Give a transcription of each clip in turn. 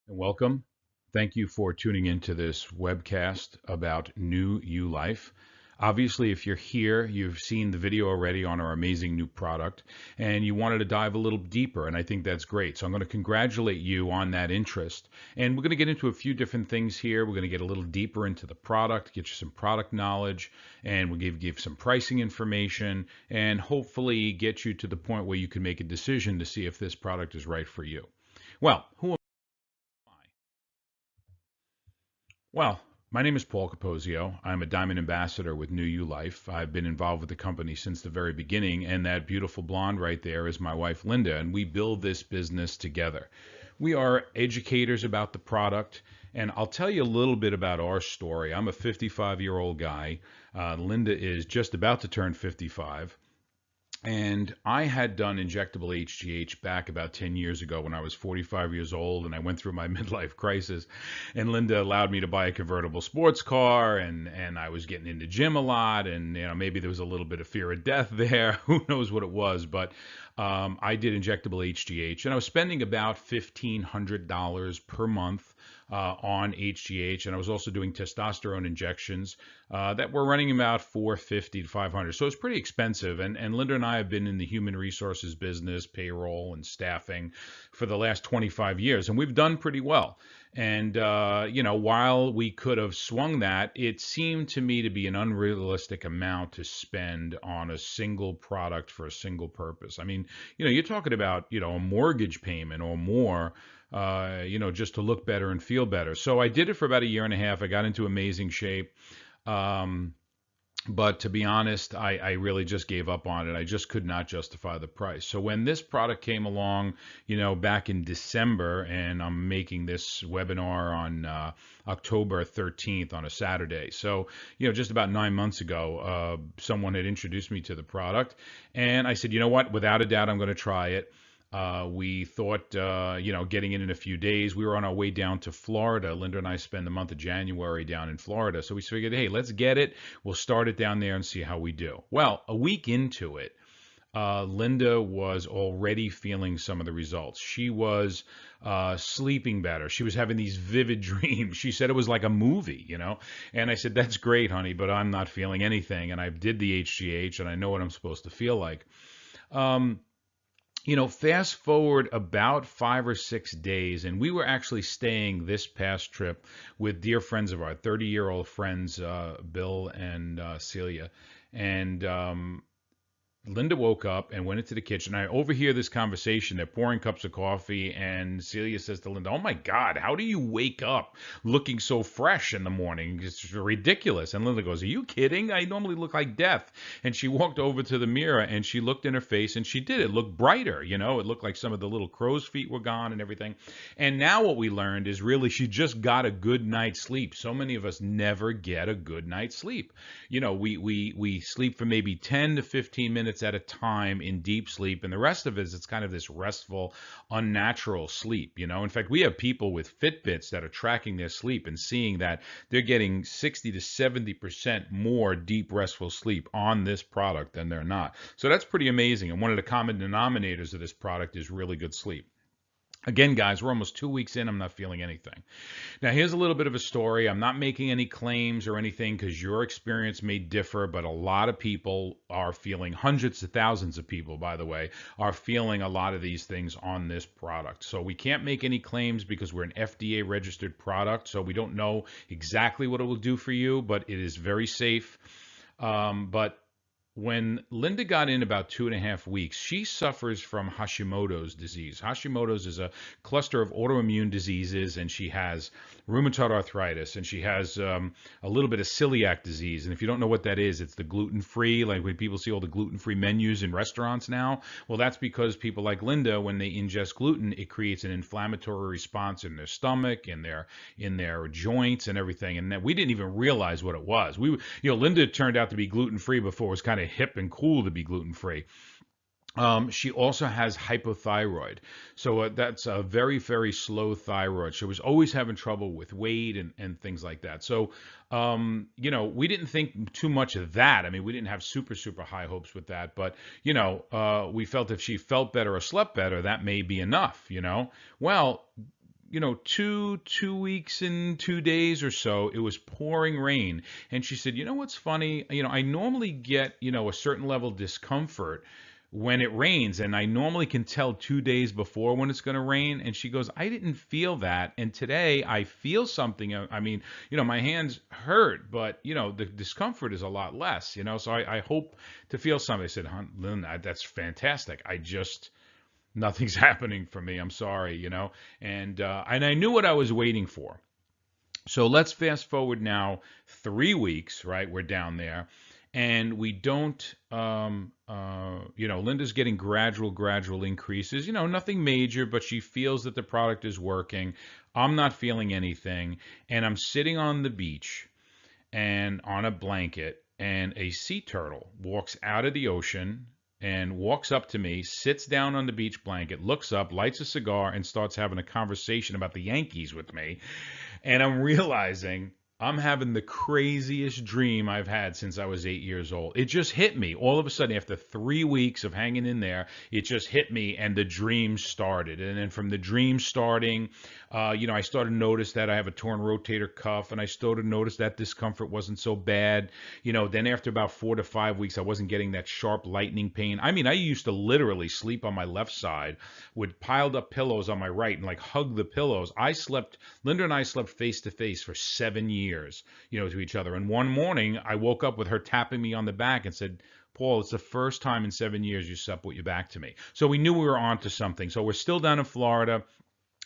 And welcome. Thank you for tuning into this webcast about New U Life. Obviously, if you're here, you've seen the video already on our amazing new product and you wanted to dive a little deeper, and I think that's great. So I'm going to congratulate you on that interest. And we're going to get into a few different things here. We're going to get a little deeper into the product, get you some product knowledge, and we'll give some pricing information, and hopefully get you to the point where you can make a decision to see if this product is right for you. Well, who am I? Well, my name is Paul Capozzi. I'm a Diamond Ambassador with New U Life. I've been involved with the company since the very beginning, and that beautiful blonde right there is my wife, Linda, and we build this business together. We are educators about the product, and I'll tell you a little bit about our story. I'm a 55-year-old guy. Linda is just about to turn 55. And I had done injectable HGH back about 10 years ago when I was 45 years old and I went through my midlife crisis. And Linda allowed me to buy a convertible sports car, and I was getting into gym a lot. And, maybe there was a little bit of fear of death there. Who knows what it was? But I did injectable HGH and I was spending about $1,500 per month on HGH, and I was also doing testosterone injections that were running about 450 to 500. So it's pretty expensive. And Linda and I have been in the human resources business, payroll and staffing for the last 25 years, and we've done pretty well. And while we could have swung that, it seemed to me to be an unrealistic amount to spend on a single product for a single purpose. I mean, you're talking about, a mortgage payment or more, just to look better and feel better. So I did it for about a year and a half. I got into amazing shape. Um, but to be honest, I really just gave up on it. I just could not justify the price. So when this product came along, back in December, and I'm making this webinar on October 13th on a Saturday. So, just about 9 months ago, someone had introduced me to the product. And I said, you know what, without a doubt, I'm going to try it. We thought, getting in a few days. We were on our way down to Florida. Linda and I spend the month of January down in Florida. So we figured, hey, let's get it. We'll start it down there and see how we do. Well, a week into it, Linda was already feeling some of the results. She was sleeping better. She was having these vivid dreams. She said it was like a movie. And I said, that's great, honey, but I'm not feeling anything. And I did the HGH and I know what I'm supposed to feel like. Um, fast forward about 5 or 6 days, and we were actually staying this past trip with dear friends of ours, 30-year-old friends, Bill and Celia. And Linda woke up and went into the kitchen. I overhear this conversation. They're pouring cups of coffee, and Celia says to Linda, "Oh my God, how do you wake up looking so fresh in the morning? It's ridiculous." And Linda goes, "Are you kidding? I normally look like death." And she walked over to the mirror and she looked in her face, and she did. It looked brighter. It looked like some of the little crow's feet were gone and everything. And now what we learned is really she just got a good night's sleep. So many of us never get a good night's sleep. We sleep for maybe 10 to 15 minutes at a time in deep sleep, and the rest of it is it's kind of this restful, unnatural sleep. In fact, we have people with Fitbits that are tracking their sleep and seeing that they're getting 60 to 70% more deep, restful sleep on this product than they're not. So that's pretty amazing. And one of the common denominators of this product is really good sleep. Again, guys, we're almost 2 weeks in. I'm not feeling anything. Now, here's a little bit of a story. I'm not making any claims or anything because your experience may differ, but a lot of people are feeling, hundreds of thousands of people, by the way, are feeling a lot of these things on this product. So we can't make any claims because we're an FDA registered product. So we don't know exactly what it will do for you, but it is very safe. But when Linda got in about 2.5 weeks, she suffers from Hashimoto's disease. Hashimoto's is a cluster of autoimmune diseases, and she has rheumatoid arthritis, and she has a little bit of celiac disease. And if you don't know what that is, it's the gluten-free, like when people see all the gluten-free menus in restaurants now. Well, that's because people like Linda, when they ingest gluten, it creates an inflammatory response in their stomach, in their joints, and everything. And that we didn't even realize what it was. Linda turned out to be gluten-free before it was kind of hip and cool to be gluten-free. She also has hypothyroid. So that's a very, very slow thyroid. She was always having trouble with weight and things like that. So, we didn't think too much of that. I mean, we didn't have super, super high hopes with that. But, we felt if she felt better or slept better, that may be enough. Well, two weeks and 2 days or so, it was pouring rain. And she said, what's funny? I normally get, a certain level of discomfort when it rains, and I normally can tell 2 days before when it's going to rain. And she goes, I didn't feel that. And today I feel something. I mean, my hands hurt, but, the discomfort is a lot less, so I hope to feel something. I said, Lynn, that's fantastic. Nothing's happening for me. I'm sorry, and I knew what I was waiting for. So let's fast forward now 3 weeks, right? We're down there, and we don't, Linda's getting gradual increases, nothing major, but she feels that the product is working. I'm not feeling anything, and I'm sitting on the beach and on a blanket, and a sea turtle walks out of the ocean and walks up to me, sits down on the beach blanket, looks up, lights a cigar, and starts having a conversation about the Yankees with me. And I'm realizing I'm having the craziest dream I've had since I was 8 years old. It just hit me all of a sudden after 3 weeks of hanging in there. It just hit me, and the dream started. And then from the dream starting, I started to notice that I have a torn rotator cuff, and I started to notice that discomfort wasn't so bad. Then after about 4 to 5 weeks, I wasn't getting that sharp lightning pain. I mean, I used to literally sleep on my left side with piled up pillows on my right and like hug the pillows. Linda and I slept face to face for 7 years, to each other. And one morning I woke up with her tapping me on the back and said, Paul, it's the first time in 7 years you slept with your back to me. So we knew we were onto something. So we're still down in Florida.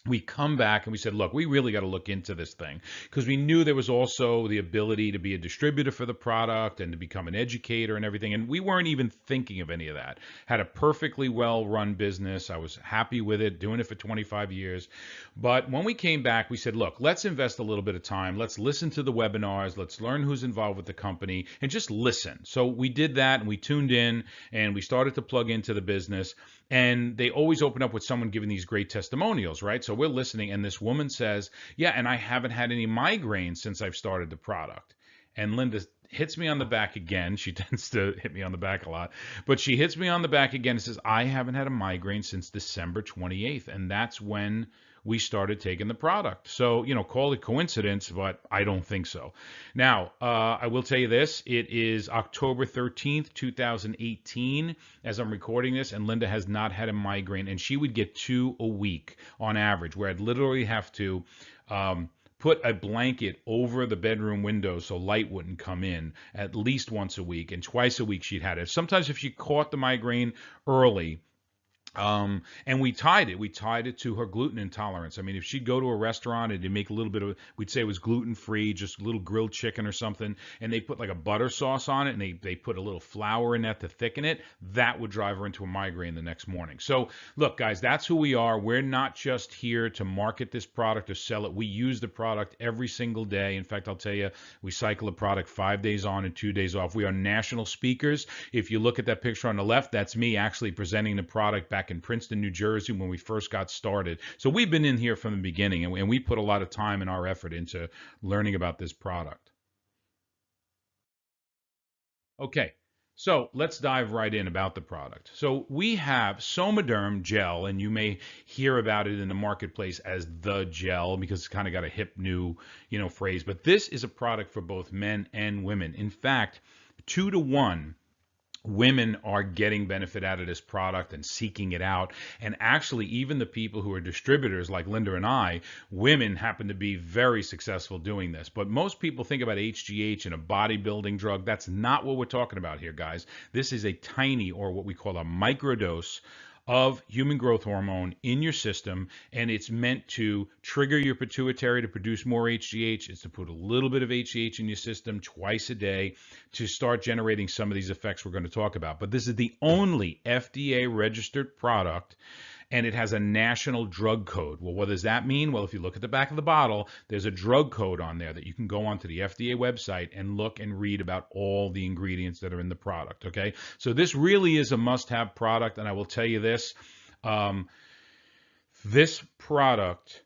We come back and we said, look, we really got to look into this thing, because we knew there was also the ability to be a distributor for the product and to become an educator and everything. And we weren't even thinking of any of that. Had a perfectly well-run business. I was happy with it, doing it for 25 years. But when we came back, we said, look, let's invest a little bit of time. Let's listen to the webinars. Let's learn who's involved with the company and just listen. So we did that, and we tuned in, and we started to plug into the business. And they always open up with someone giving these great testimonials, right? So we're listening, and this woman says, yeah, and I haven't had any migraines since I've started the product. And Linda hits me on the back again. She tends to hit me on the back a lot, but she hits me on the back again and says, I haven't had a migraine since December 28th. And that's when we started taking the product. So, call it coincidence, but I don't think so. Now, I will tell you this. It is October 13th, 2018, as I'm recording this, and Linda has not had a migraine, and she would get 2 a week on average, where I'd literally have to put a blanket over the bedroom window so light wouldn't come in at least once a week, and twice a week she'd had it. Sometimes if she caught the migraine early, and we tied it to her gluten intolerance. I mean, if she'd go to a restaurant and they make a little bit of, we'd say it was gluten free, just a little grilled chicken or something, and they put like a butter sauce on it, and they put a little flour in that to thicken it, that would drive her into a migraine the next morning. So look, guys, that's who we are. We're not just here to market this product or sell it. We use the product every single day. In fact, I'll tell you, we cycle a product 5 days on and 2 days off. We are national speakers. If you look at that picture on the left, that's me actually presenting the product back in Princeton, New Jersey, when we first got started. So we've been in here from the beginning, and we put a lot of time and our effort into learning about this product. Okay, so let's dive right in about the product. So we have Somaderm gel, and you may hear about it in the marketplace as the gel because it's kind of got a hip new, phrase. But this is a product for both men and women. In fact, 2 to 1. Women are getting benefit out of this product and seeking it out. And actually, even the people who are distributors like Linda and I, women happen to be very successful doing this. But most people think about HGH and a bodybuilding drug. That's not what we're talking about here, guys. This is a tiny, or what we call a microdose of human growth hormone in your system, and it's meant to trigger your pituitary to produce more HGH. It's to put a little bit of HGH in your system twice a day to start generating some of these effects we're going to talk about. But this is the only FDA registered product, and it has a national drug code. Well, what does that mean? Well, if you look at the back of the bottle, there's a drug code on there that you can go onto the FDA website and look and read about all the ingredients that are in the product, okay? So this really is a must-have product, and I will tell you this. This product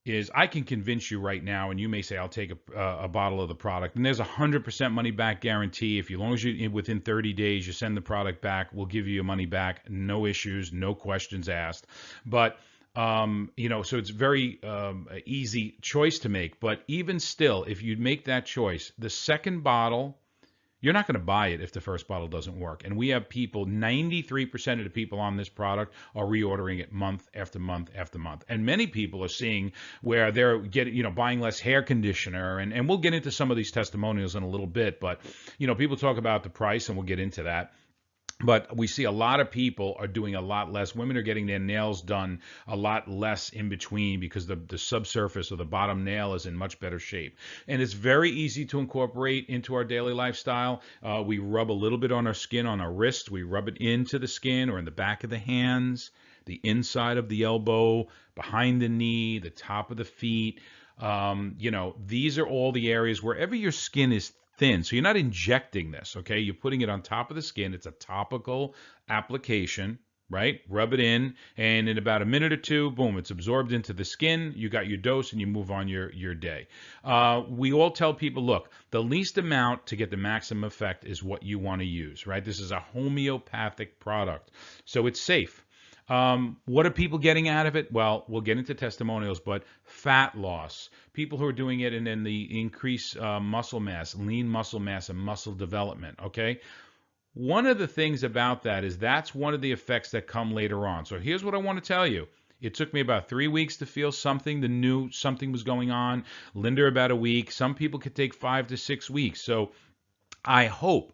is, I can convince you right now, and you may say, I'll take a bottle of the product, and there's a 100% money back guarantee. If, as long as you, within 30 days, you send the product back, we'll give you your money back. No issues, no questions asked. But So it's very easy choice to make. But even still, if you make that choice, the second bottle, you're not going to buy it if the first bottle doesn't work. And we have people, 93% of the people on this product are reordering it month after month after month. And many people are seeing where they're getting, buying less hair conditioner. And we'll get into some of these testimonials in a little bit. But, people talk about the price, and we'll get into that. But we see a lot of people are doing a lot less. Women are getting their nails done a lot less in between because the subsurface or the bottom nail is in much better shape. And it's very easy to incorporate into our daily lifestyle. We rub a little bit on our skin, on our wrist. We rub it into the skin or in the back of the hands, the inside of the elbow, behind the knee, the top of the feet. These are all the areas wherever your skin is thin. So you're not injecting this, okay? You're putting it on top of the skin. It's a topical application, right? Rub it in, and in about a minute or two, boom, it's absorbed into the skin. You got your dose, and you move on your day. We all tell people, look, the least amount to get the maximum effect is what you want to use, right? This is a homeopathic product, so it's safe. What are people getting out of it? Well, we'll get into testimonials, but fat loss, people who are doing it, and then the increased muscle mass, lean muscle mass, and muscle development, okay? One of the things about that is that's one of the effects that come later on. So here's what I want to tell you. It took me about 3 weeks to feel something, something was going on. Linda, about a week. Some people could take 5 to 6 weeks. So I hope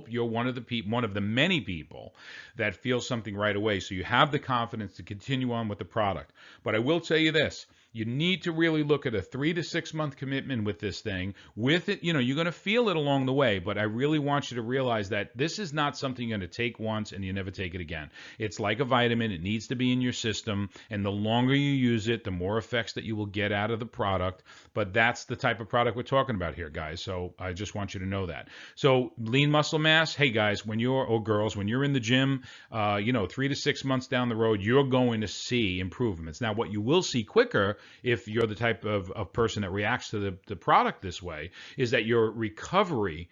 you're one of the many people that feel something right away, so you have the confidence to continue on with the product. But I will tell you this. You need to really look at a 3 to 6 month commitment with this thing. With it, you're going to feel it along the way, but I really want you to realize that this is not something you're going to take once and you never take it again. It's like a vitamin. It needs to be in your system, and the longer you use it, the more effects that you will get out of the product. But that's the type of product we're talking about here, guys. So I just want you to know that. So lean muscle mass, hey guys, or girls, when you're in the gym, 3 to 6 months down the road, you're going to see improvements. Now, what you will see quicker, if you're the type of person that reacts to the product this way, is that your recovery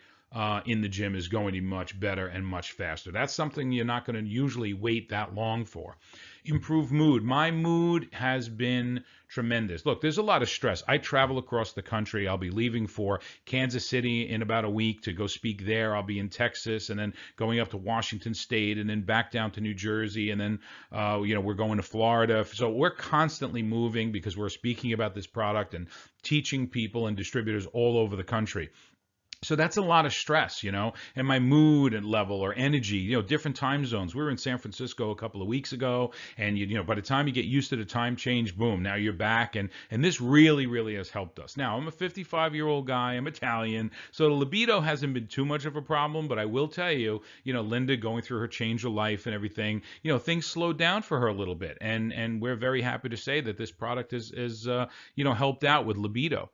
in the gym is going to be much better and much faster. That's something you're not going to usually wait that long for. Improve mood. My mood has been tremendous. Look, there's a lot of stress. I travel across the country. I'll be leaving for Kansas City in about a week to go speak there. I'll be in Texas, and then going up to Washington State, and then back down to New Jersey, and then we're going to Florida. So we're constantly moving because we're speaking about this product and teaching people and distributors all over the country. So that's a lot of stress, and my mood and level or energy, different time zones. We were in San Francisco a couple of weeks ago, and by the time you get used to the time change, boom, now you're back, and this really, really has helped us. Now, I'm a 55-year-old guy, I'm Italian, so the libido hasn't been too much of a problem, but I will tell you, Linda going through her change of life and everything, things slowed down for her a little bit, and we're very happy to say that this product is helped out with libido,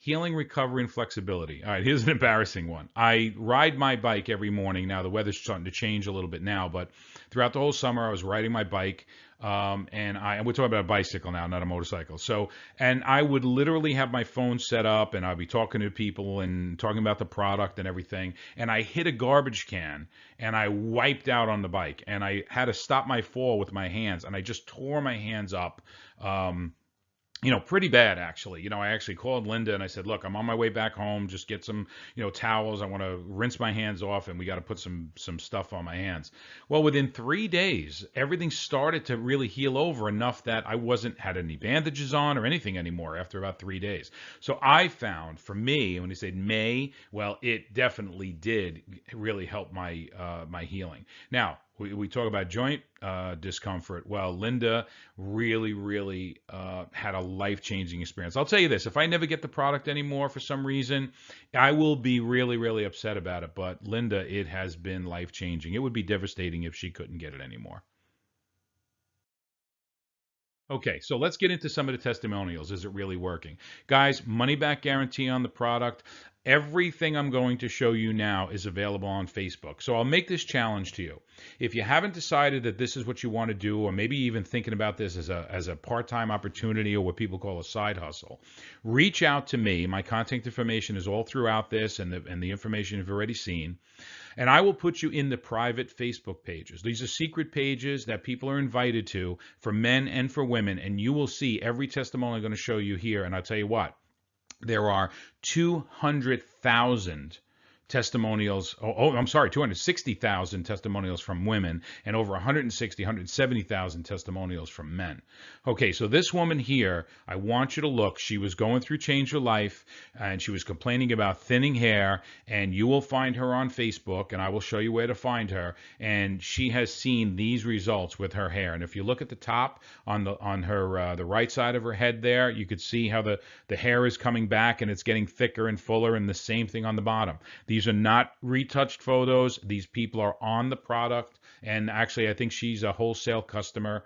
Healing, recovery, and flexibility. All right, here's an embarrassing one. I ride my bike every morning. Now, the weather's starting to change a little bit now, but throughout the whole summer, I was riding my bike, and we're talking about a bicycle now, not a motorcycle. So, and I would literally have my phone set up, and I'd be talking to people and talking about the product and everything, and I hit a garbage can, and I wiped out on the bike, and I had to stop my fall with my hands, and I just tore my hands up. Pretty bad, actually. I actually called Linda and I said, look, I'm on my way back home. Just get some, towels. I want to rinse my hands off, and we got to put some stuff on my hands. Well, within 3 days, everything started to really heal over enough that I wasn't had any bandages on or anything anymore after about 3 days. So I found, for me, when he said May, well, it definitely did really help my my healing. Now, we talk about joint discomfort. Well, Linda really, really had a life-changing experience. I'll tell you this, if I never get the product anymore for some reason, I will be really, really upset about it. But Linda, it has been life-changing. It would be devastating if she couldn't get it anymore. Okay, so let's get into some of the testimonials. Is it really working? Guys, money back guarantee on the product. Everything I'm going to show you now is available on Facebook. So I'll make this challenge to you. If you haven't decided that this is what you want to do, or maybe even thinking about this as a part-time opportunity or what people call a side hustle, reach out to me. My contact information is all throughout this, and the information you've already seen. And I will put you in the private Facebook pages. These are secret pages that people are invited to for men and for women, and you will see every testimony I'm going to show you here. And I'll tell you what, there are 200,000 testimonials. I'm sorry, 260,000 testimonials from women and over 170,000 testimonials from men. Okay, so this woman here, I want you to look. She was going through Change Her Life, and she was complaining about thinning hair, and you will find her on Facebook, and I will show you where to find her. And she has seen these results with her hair. And if you look at the top on her the right side of her head there, you could see how the hair is coming back and it's getting thicker and fuller, and the same thing on the bottom. These are not retouched photos. These people are on the product. And actually, I think she's a wholesale customer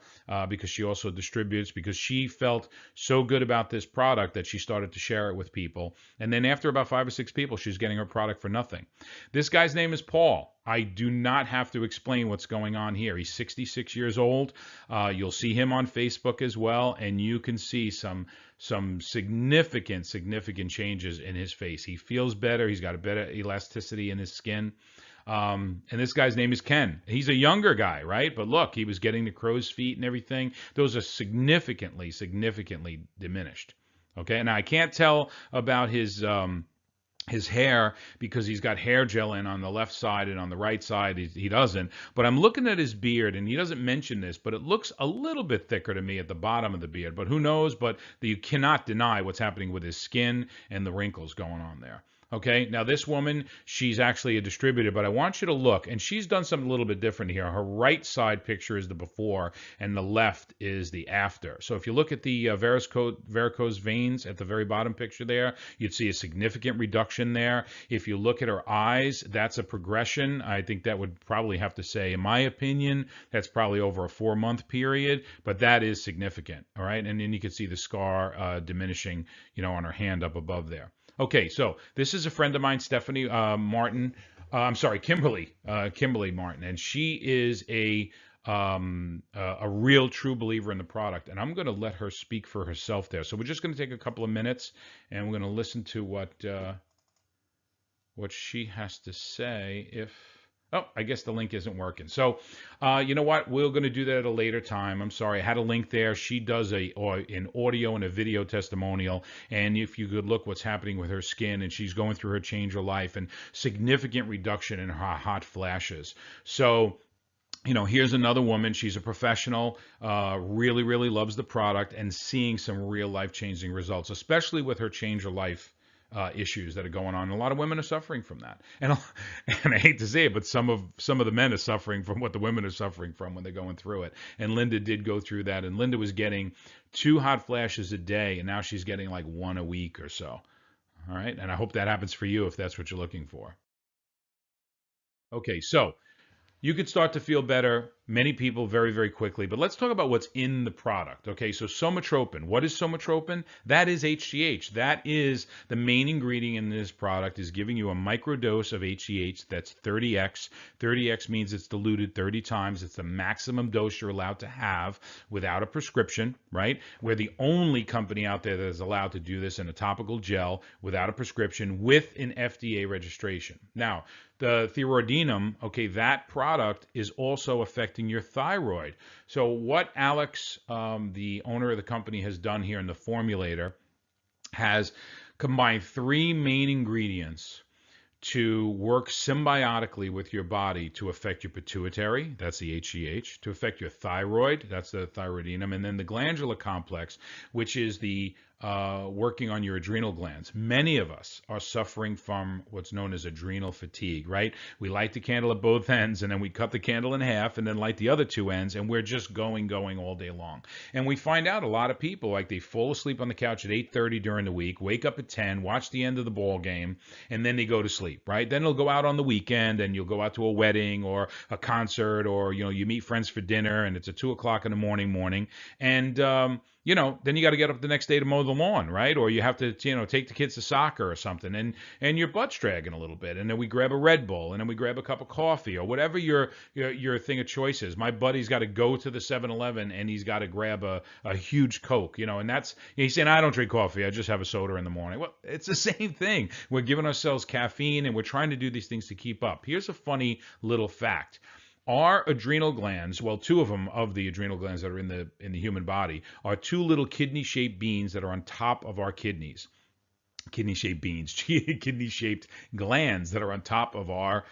because she also distributes, because she felt so good about this product that she started to share it with people. And then after about 5 or 6 people, she's getting her product for nothing. This guy's name is Paul. I do not have to explain what's going on here. He's 66 years old. You'll see him on Facebook as well, and you can see some significant changes in his face. He feels better. He's got a better elasticity in his skin. And this guy's name is Ken. He's a younger guy, right? But look, he was getting the crow's feet and everything. Those are significantly diminished. Okay, and I can't tell about his hair because he's got hair gel in on the left side, and on the right side he doesn't. But I'm looking at his beard, and he doesn't mention this, but it looks a little bit thicker to me at the bottom of the beard. But who knows? But you cannot deny what's happening with his skin and the wrinkles going on there. Okay, now this woman, she's actually a distributor, but I want you to look, and she's done something a little bit different here. Her right side picture is the before, and the left is the after. So if you look at the varicose veins at the very bottom picture there, you'd see a significant reduction there. If you look at her eyes, that's a progression. I think that would probably have to say, in my opinion, that's probably over a 4-month period, but that is significant, all right? And then you can see the scar diminishing, on her hand up above there. Okay, so this is a friend of mine, Stephanie Martin. Kimberly Martin, and she is a real true believer in the product. And I'm going to let her speak for herself there. So we're just going to take a couple of minutes, and we're going to listen to what she has to say. Oh, I guess the link isn't working. So, you know what? We're going to do that at a later time. I'm sorry. I had a link there. She does an audio and a video testimonial. And if you could look what's happening with her skin, and she's going through her Change Her Life, and significant reduction in her hot flashes. So, here's another woman. She's a professional, really loves the product, and seeing some real life-changing results, especially with her Change Her Life issues that are going on. A lot of women are suffering from that, and I hate to say it, but some of the men are suffering from what the women are suffering from when they're going through it. And Linda did go through that, and Linda was getting 2 hot flashes a day, and now she's getting like 1 a week or so. All right, and I hope that happens for you if that's what you're looking for. Okay, so you could start to feel better, many people, very quickly. But let's talk about what's in the product. Okay, so somatropin. What is somatropin? That is HGH. That is the main ingredient in this product, is giving you a microdose of HGH that's 30x. 30x means it's diluted 30 times. It's the maximum dose you're allowed to have without a prescription, right? We're the only company out there that is allowed to do this in a topical gel without a prescription with an FDA registration. Now, the thyroidinum, okay, that product is also affecting your thyroid. So what Alex, the owner of the company, has done here in the formulator, has combined 3 main ingredients to work symbiotically with your body to affect your pituitary, that's the HGH, to affect your thyroid, that's the thyroidinum, and then the glandular complex, which is the working on your adrenal glands. Many of us are suffering from what's known as adrenal fatigue, right? We light the candle at both ends, and then we cut the candle in half, and then light the other 2 ends, and we're just going all day long. And we find out a lot of people, like, they fall asleep on the couch at 8:30 during the week, wake up at 10, watch the end of the ball game, and then they go to sleep, right? Then they'll go out on the weekend, and you'll go out to a wedding or a concert, or you meet friends for dinner, and it's at 2 o'clock in the morning, and then you got to get up the next day to mow the lawn, right? Or you have to, take the kids to soccer or something, and your butt's dragging a little bit, and then we grab a Red Bull, and then we grab a cup of coffee, or whatever your thing of choice is. My buddy's got to go to the 7-Eleven, and he's got to grab a huge Coke, and he's saying, I don't drink coffee, I just have a soda in the morning. Well, it's the same thing. We're giving ourselves caffeine, and we're trying to do these things to keep up. Here's a funny little fact. Our adrenal glands, well, two of them of the adrenal glands that are in the human body, are two little kidney-shaped beans that are on top of our kidneys. Kidney-shaped beans, kidney-shaped glands that are on top of our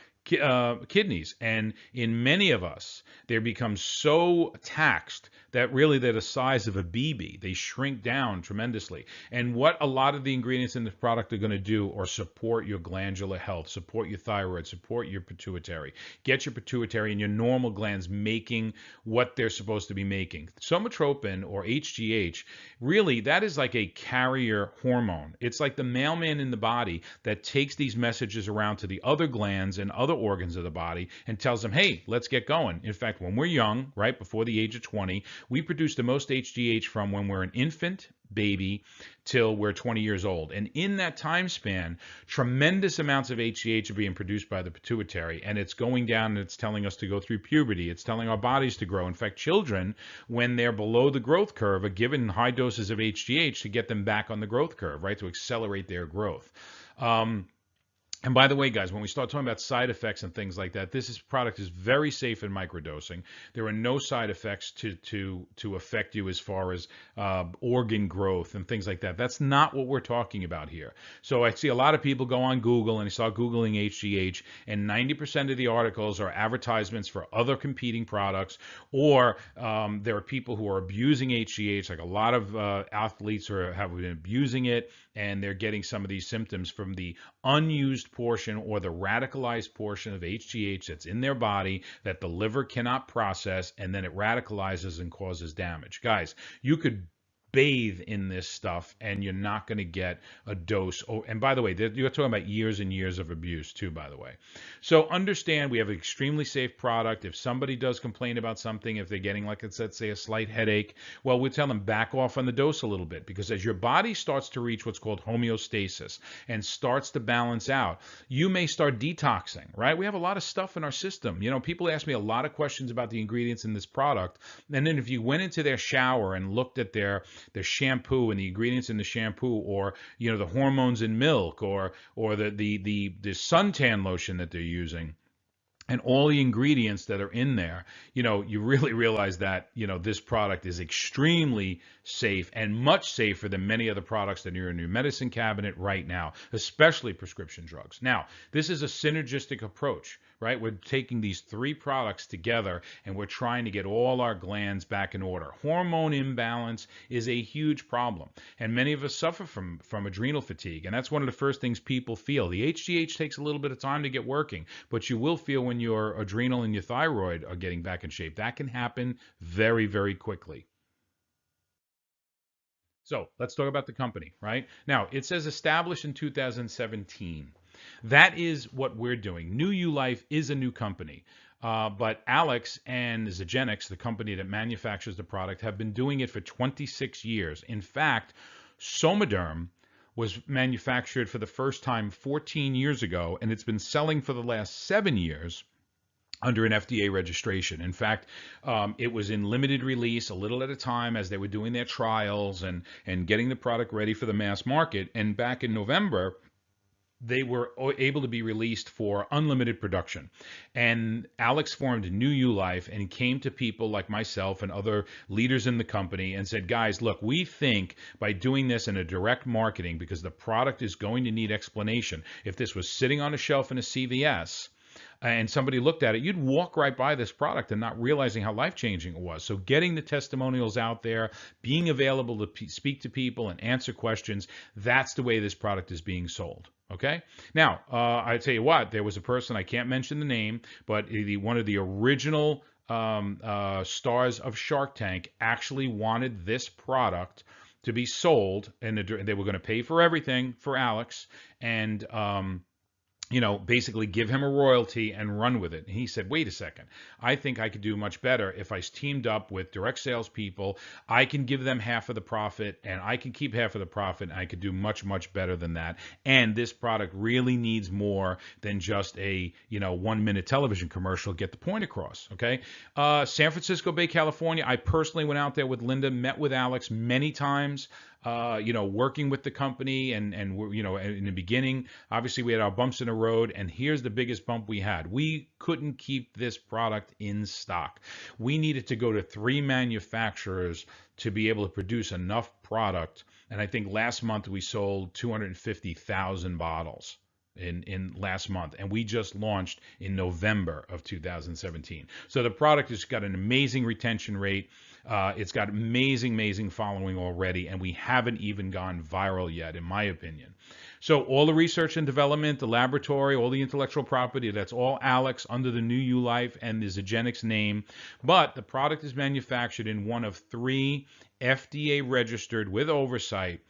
kidneys. And in many of us, they become so taxed that really they're the size of a BB. They shrink down tremendously. And what a lot of the ingredients in this product are going to do are support your glandular health, support your thyroid, support your pituitary. Get your pituitary and your normal glands making what they're supposed to be making. Somatropin, or HGH, really, that is like a carrier hormone. It's like the mailman in the body that takes these messages around to the other glands and other organs of the body and tells them, hey, let's get going. In fact, when we're young, right before the age of 20, we produce the most HGH from when we're an infant, baby, till we're 20 years old. And in that time span, tremendous amounts of HGH are being produced by the pituitary, and it's going down, and it's telling us to go through puberty. It's telling our bodies to grow. In fact, children, when they're below the growth curve, are given high doses of HGH to get them back on the growth curve, right, to accelerate their growth. And by the way, guys, when we start talking about side effects and things like that, this product is very safe in microdosing. There are no side effects to affect you as far as organ growth and things like that. That's not what we're talking about here. So I see a lot of people go on Google and they start Googling HGH, and 90% of the articles are advertisements for other competing products, or there are people who are abusing HGH, like a lot of athletes have been abusing it, and they're getting some of these symptoms from the unused portion or the radicalized portion of HGH that's in their body that the liver cannot process, and then it radicalizes and causes damage. Guys, you could bathe in this stuff and you're not going to get a dose. Oh, and by the way, you're talking about years and years of abuse too, by the way. So understand, we have an extremely safe product. If somebody does complain about something, if they're getting, like let's say, a slight headache, well, we tell them back off on the dose a little bit, because as your body starts to reach what's called homeostasis and starts to balance out, you may start detoxing, right? We have a lot of stuff in our system. People ask me a lot of questions about the ingredients in this product, and then if you went into their shower and looked at their shampoo and the ingredients in the shampoo, or the hormones in milk, or the suntan lotion that they're using, and all the ingredients that are in there, you really realize that, this product is extremely safe and much safer than many of the products that are in your medicine cabinet right now, especially prescription drugs. Now, this is a synergistic approach, right? We're taking these three products together and we're trying to get all our glands back in order. Hormone imbalance is a huge problem, and many of us suffer from adrenal fatigue, and that's one of the first things people feel. The HGH takes a little bit of time to get working, but you will feel when your adrenal and your thyroid are getting back in shape. That can happen very, very quickly. So let's talk about the company, right? Now, it says established in 2017. That is what we're doing. New U Life is a new company. But Alex and Zogenix, the company that manufactures the product, have been doing it for 26 years. In fact, Somaderm was manufactured for the first time 14 years ago, and it's been selling for the last 7 years under an FDA registration. In fact, it was in limited release, a little at a time, as they were doing their trials and getting the product ready for the mass market. And back in November, they were able to be released for unlimited production. And Alex formed New U Life and came to people like myself and other leaders in the company and said, guys, look, we think by doing this in a direct marketing, because the product is going to need explanation. If this was sitting on a shelf in a CVS, and somebody looked at it, you'd walk right by this product and not realizing how life-changing it was. So getting the testimonials out there, being available to speak to people and answer questions, that's the way this product is being sold. Okay. Now, I tell you what, there was a person, I can't mention the name, but one of the original stars of Shark Tank actually wanted this product to be sold, and they were going to pay for everything for Alex, and basically give him a royalty and run with it. And he said, wait a second, I think I could do much better if I teamed up with direct sales people. I can give them half of the profit and I can keep half of the profit. And I could do much, much better than that. And this product really needs more than just a, 1-minute television commercial. Get the point across. Okay. San Francisco Bay, California. I personally went out there with Linda, met with Alex many times. Working with the company and in the beginning, obviously we had our bumps in the road, and here's the biggest bump we had. We couldn't keep this product in stock. We needed to go to 3 manufacturers to be able to produce enough product. And I think last month we sold 250,000 bottles in last month, and we just launched in November of 2017. So the product has got an amazing retention rate. It's got amazing following already, and we haven't even gone viral yet, in my opinion. So all the research and development, the laboratory, all the intellectual property, that's all Alex under the new U Life and the Zogenix name. But the product is manufactured in one of 3 FDA registered with oversight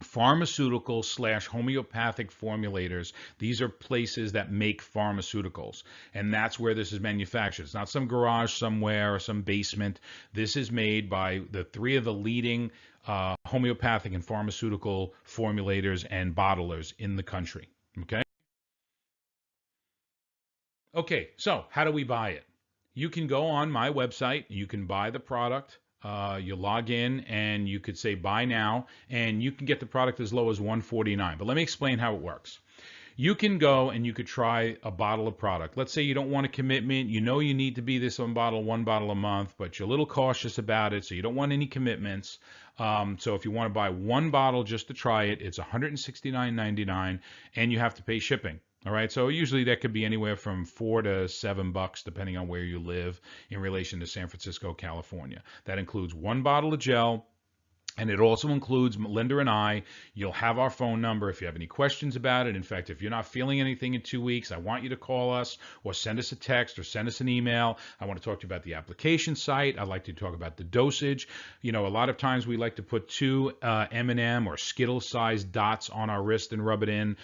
pharmaceutical / homeopathic formulators. These are places that make pharmaceuticals, and that's where this is manufactured. It's not some garage somewhere or some basement. This is made by the 3 of the leading homeopathic and pharmaceutical formulators and bottlers in the country. Okay, so how do we buy it? You can go on my website, you can buy the product. You log in and you could say buy now, and you can get the product as low as $149. But let me explain how it works. You can go and you could try a bottle of product. Let's say you don't want a commitment. You know you need to be this one bottle a month, but you're a little cautious about it, so you don't want any commitments. So if you want to buy 1 bottle just to try it, it's $169.99, and you have to pay shipping. All right, so usually that could be anywhere from $4 to $7, depending on where you live in relation to San Francisco, California. That includes 1 bottle of gel, and it also includes Linda and I. You'll have our phone number if you have any questions about it. In fact, if you're not feeling anything in 2 weeks, I want you to call us or send us a text or send us an email. I want to talk to you about the application site. I'd like to talk about the dosage. A lot of times we like to put 2 M&M or Skittle-sized dots on our wrist and rub it in.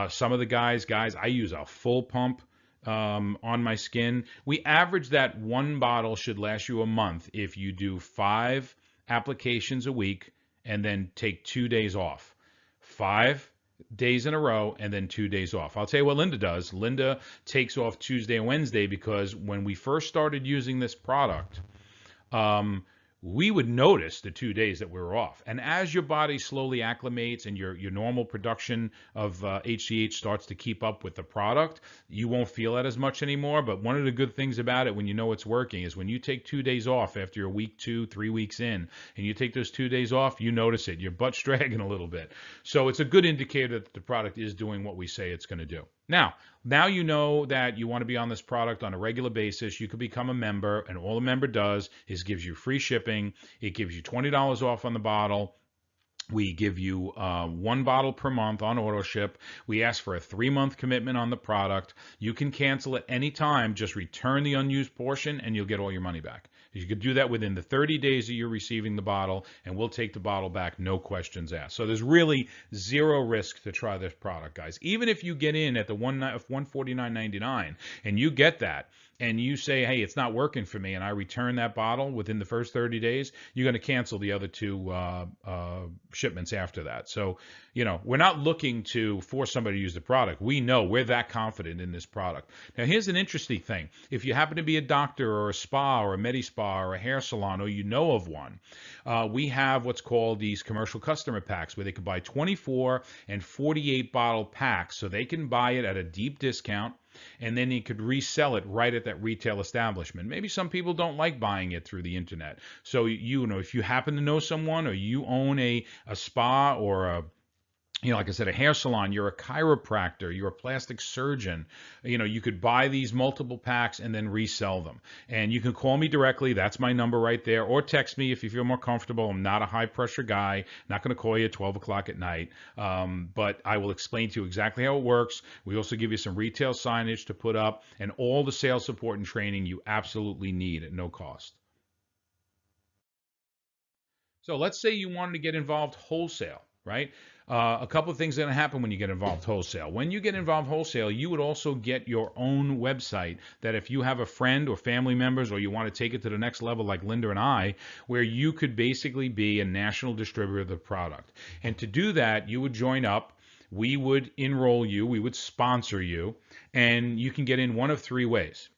Some of the guys, I use a full pump on my skin. We average that 1 bottle should last you a month if you do 5 applications a week and then take 2 days off. 5 days in a row and then 2 days off. I'll tell you what Linda does. Linda takes off Tuesday and Wednesday because when we first started using this product, we would notice the 2 days that we were off. And as your body slowly acclimates and your normal production of HCH starts to keep up with the product, you won't feel that as much anymore. But one of the good things about it when you know it's working is when you take 2 days off after you're week 2, 3 weeks in, and you take those 2 days off, you notice it. Your butt's dragging a little bit. So it's a good indicator that the product is doing what we say it's going to do. Now you know that you want to be on this product on a regular basis. You could become a member, and all a member does is gives you free shipping. It gives you $20 off on the bottle. We give you 1 bottle per month on auto ship. We ask for a 3-month commitment on the product. You can cancel at any time. Just return the unused portion, and you'll get all your money back. You could do that within the 30 days that you're receiving the bottle, and we'll take the bottle back, no questions asked. So there's really 0 risk to try this product, guys. Even if you get in at the $149.99 and you get that, and you say, hey, it's not working for me, and I return that bottle within the first 30 days, you're going to cancel the other 2 shipments after that. So, we're not looking to force somebody to use the product. We know we're that confident in this product. Now, here's an interesting thing. If you happen to be a doctor or a spa or a medi-spa or a hair salon, or you know of one, we have what's called these commercial customer packs where they can buy 24 and 48 bottle packs, so they can buy it at a deep discount, and then you could resell it right at that retail establishment. Maybe some people don't like buying it through the internet. So, if you happen to know someone, or you own a spa or a like I said, a hair salon, you're a chiropractor, you're a plastic surgeon, you could buy these multiple packs and then resell them. And you can call me directly. That's my number right there. Or text me if you feel more comfortable. I'm not a high pressure guy. Not going to call you at 12 o'clock at night. But I will explain to you exactly how it works. We also give you some retail signage to put up and all the sales support and training you absolutely need at no cost. So let's say you wanted to get involved wholesale. right? A couple of things are going to happen when you get involved wholesale. When you get involved wholesale, you would also get your own website that if you have a friend or family members or you want to take it to the next level like Linda and I, where you could basically be a national distributor of the product. And to do that, you would join up. We would enroll you, we would sponsor you, and you can get in one of three ways.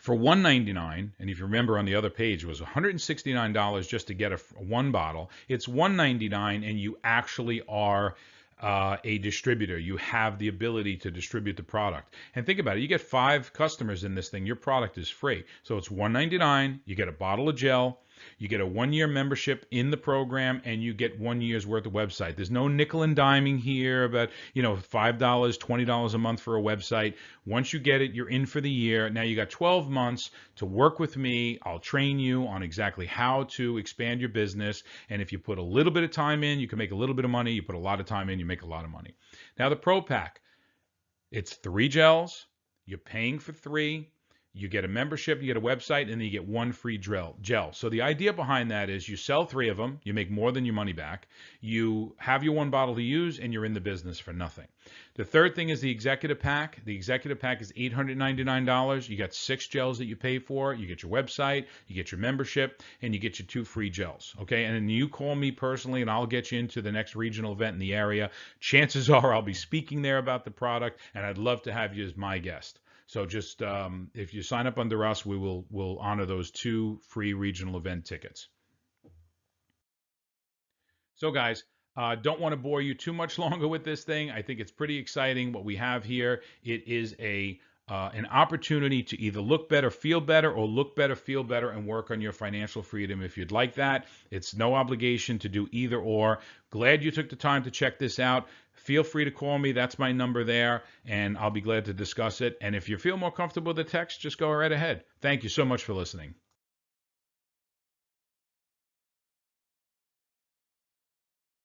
For $199, and if you remember on the other page, it was $169 just to get one bottle. It's $199, and you actually are a distributor. You have the ability to distribute the product. And think about it. You get 5 customers in this thing. Your product is free. So it's $199. You get a bottle of gel. You get a 1-year membership in the program, and you get 1 year's worth of website. There's no nickel and diming here about, $5, $20 a month for a website. Once you get it, you're in for the year. Now you got 12 months to work with me. I'll train you on exactly how to expand your business. And if you put a little bit of time in, you can make a little bit of money. You put a lot of time in, you make a lot of money. Now the Pro Pack, it's 3 gels. You're paying for 3. You get a membership, you get a website, and then you get 1 free gel. So the idea behind that is you sell 3 of them, you make more than your money back, you have your 1 bottle to use, and you're in the business for nothing. The third thing is the Executive Pack. The Executive Pack is $899. You got 6 gels that you pay for. You get your website, you get your membership, and you get your 2 free gels. Okay, and then you call me personally, and I'll get you into the next regional event in the area. Chances are I'll be speaking there about the product, and I'd love to have you as my guest. So just if you sign up under us, we'll honor those 2 free regional event tickets. So guys, don't want to bore you too much longer with this thing. I think it's pretty exciting what we have here. It is an opportunity to either look better, feel better, or look better, feel better, and work on your financial freedom if you'd like that. It's no obligation to do either or. Glad you took the time to check this out. Feel free to call me. That's my number there, and I'll be glad to discuss it. And if you feel more comfortable with the text, just go right ahead. Thank you so much for listening.